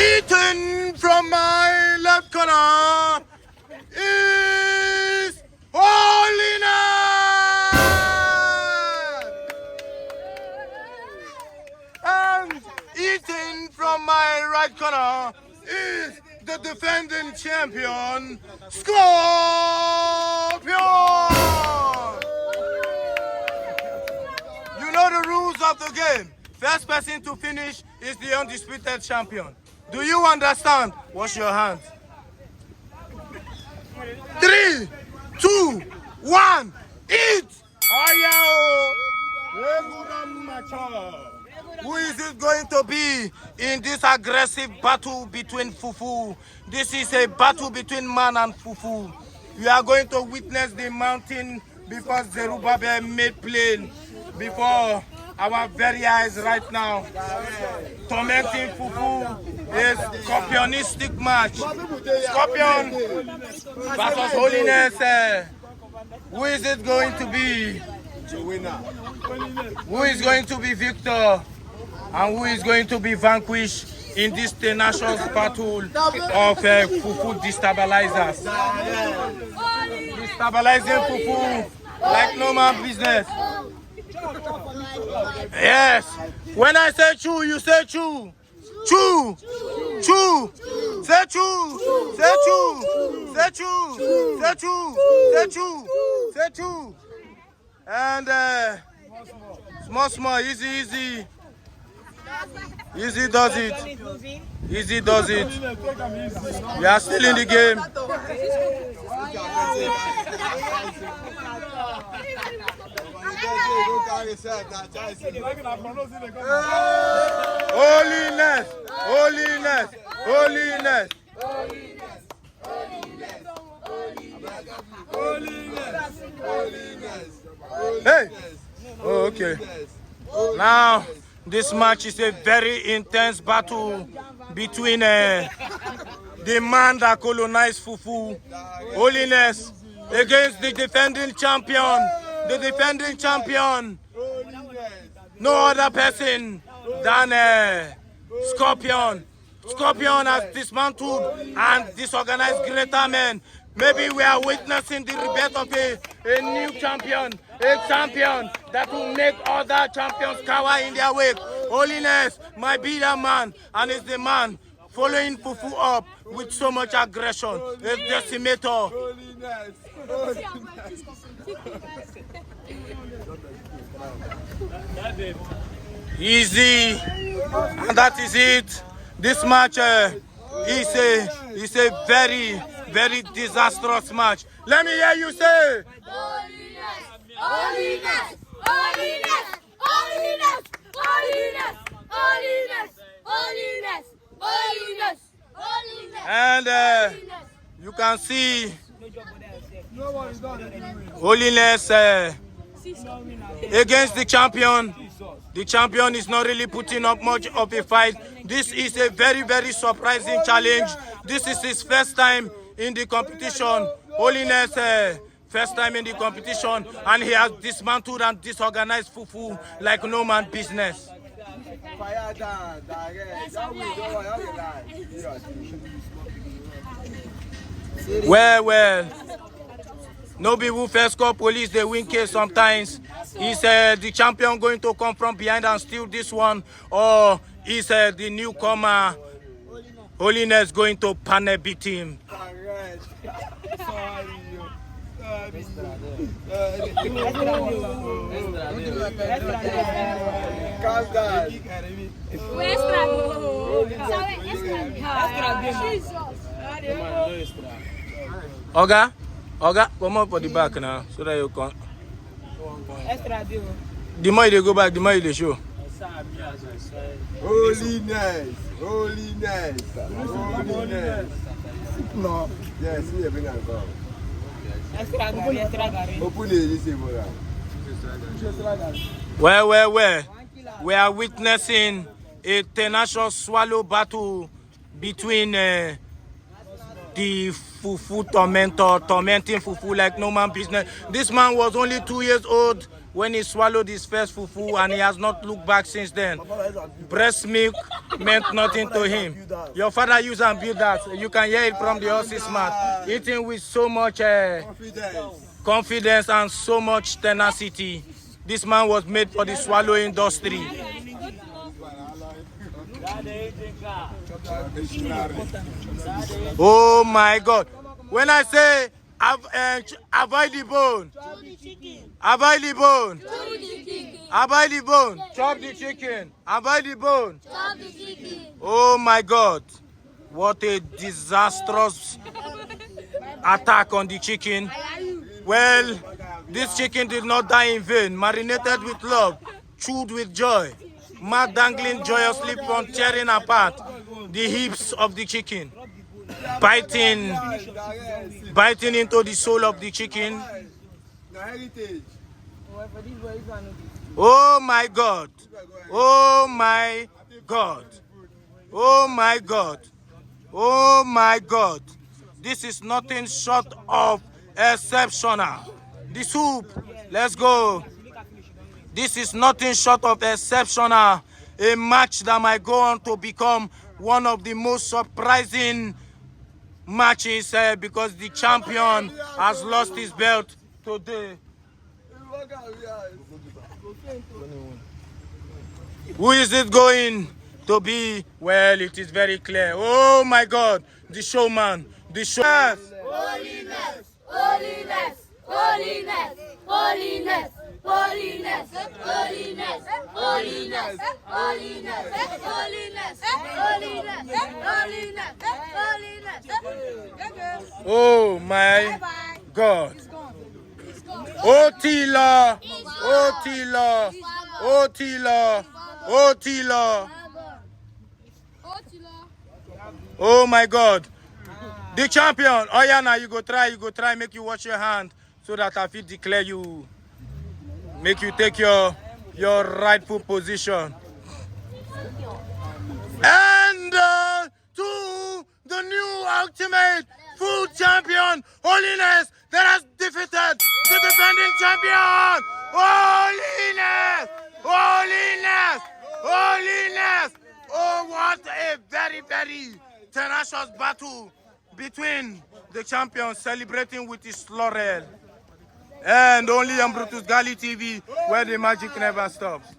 Eaten from my left corner is Holiness! And eaten from my right corner is the defending champion, Scorpion! You know the rules of the game. First person to finish is the undisputed champion. Do you understand? Wash your hands. 3, 2, 1, eat! Who is it going to be in this aggressive battle between Fufu? This is a battle between man and Fufu. You are going to witness the mountain before Zerubbabel made plain before our very eyes right now. Tormenting Fufu is scorpionistic match. Scorpion versus Holiness. Who is it going to be? Who is going to be victor? And who is going to be vanquished in this tenacious battle of Fufu destabilizers? Destabilizing Fufu like no man business. Yes. When I say chew, you say chew. Chew. Chew. Say chew. Say chew. Say chew. Say chew. Say chew. Say chew. And small, easy. Easy does it. Easy does it. We are still in the game. Holiness, holiness, holiness, holiness. Hey. Oh, okay. Now, this match is a very intense battle between the man that colonized Fufu, Holiness, against the defending champion. The defending champion, no other person than Scorpion. Scorpion has dismantled and disorganized greater men. Maybe we are witnessing the rebirth of a new champion, a champion that will make other champions cower in their wake. Holiness might be that man, and is the man following Fufu up with so much aggression. A decimator. Easy, and that is it. This match is a very disastrous match. Let me hear you say Holiness, Holiness, Holiness, Holiness, Holiness, Holiness, Holiness, Holiness, Holiness. And you can see Holiness against the champion. The champion is not really putting up much of a fight. This is a very surprising challenge. This is his first time in the competition. Holiness, first time in the competition, and he has dismantled and disorganized Fufu like no man business. Well. No be who first call police, they win case sometimes. Is the champion going to come from behind and steal this one? Or is the newcomer Holiness going to panel beat him? Oga, come up for the back now, so that you can. The more they go back, the more they show. Holiness. No. Yes, we have been and come. Well. We are witnessing a tenacious swallow battle between the Fufu tormenting Fufu like no man business. This man was only 2 years old when he swallowed his first fufu and he has not looked back since then. Breast milk meant nothing to him. Your father used and built that. You can hear it from the horse's mouth. Eating with so much confidence and so much tenacity. This man was made for the swallow industry. Oh my God. When I say avoid the bone, avoid the bone, avoid the bone, chop the chicken, avoid the bone. Oh my God. What a disastrous attack on the chicken. Well, this chicken did not die in vain. Marinated with love, chewed with joy, mouth dangling joyously from tearing apart the hips of the chicken, biting into the soul of the chicken. Oh my God. Oh my God. Oh my God. Oh my God. This is nothing short of exceptional. The soup, let's go. This is nothing short of exceptional. A match that might go on to become one of the most surprising matches because the champion has lost his belt today. Who is it going to be? Well, it is very clear. Oh my God, the showman, the show. Holiness, holiness, holiness, holiness, holiness, holiness, holiness, holiness, holiness, holiness, holiness. Oh my God. Oh Tila, oh Tila, oh Tila, oh Tila. Oh my God. The champion. Oh yeah, now you go try, make you wash your hand so that I fit declare you, make you take your rightful position. And to the new ultimate food champion, Holiness, that has defeated the defending champion. Holiness! Holiness! Holiness! Oh, what a very, very tenacious battle between the champions celebrating with his laurel. And only on Brutus Gali TV, where the magic never stops.